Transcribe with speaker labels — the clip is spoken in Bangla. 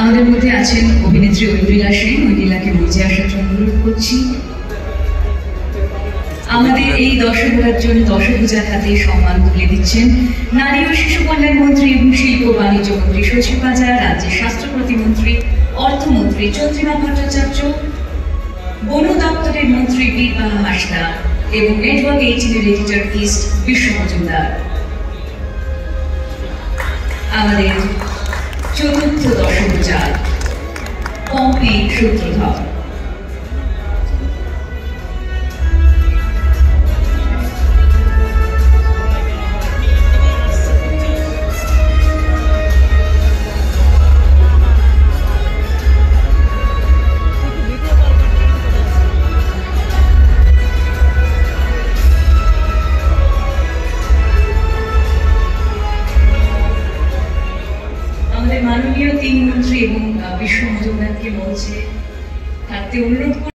Speaker 1: আমাদের মধ্যে আছেন অভিনেত্রী ঐন্দ্রিলা সেন। ঐন্দ্রিলাকে মঞ্চে আসার জন্য অনুরোধ করছি। আমাদের এই দশভূজার জন্য দশভূজার হাতে সম্মান তুলে দিচ্ছেন নারী ও শিশু কল্যাণ মন্ত্রী এবং শিল্প বাণিজ্য মন্ত্রী সচিব বাজার, রাজ্যের স্বাস্থ্য প্রতিমন্ত্রী, অর্থমন্ত্রী চন্দ্রিমা ভট্টাচার্য, বন দপ্তরের মন্ত্রী বীরবাহা হাসদা এবং নেটওয়ার্ক 18 এর এডিটর ইস্ট বিশ্ব মজুমদার। আমাদের চতুর্থ দশভূজা পম্পি সূত্রধর। মাননীয় তিন মন্ত্রী এবং বিশ্ব মজুমদারকে মঞ্চে থাকতে অনুরোধ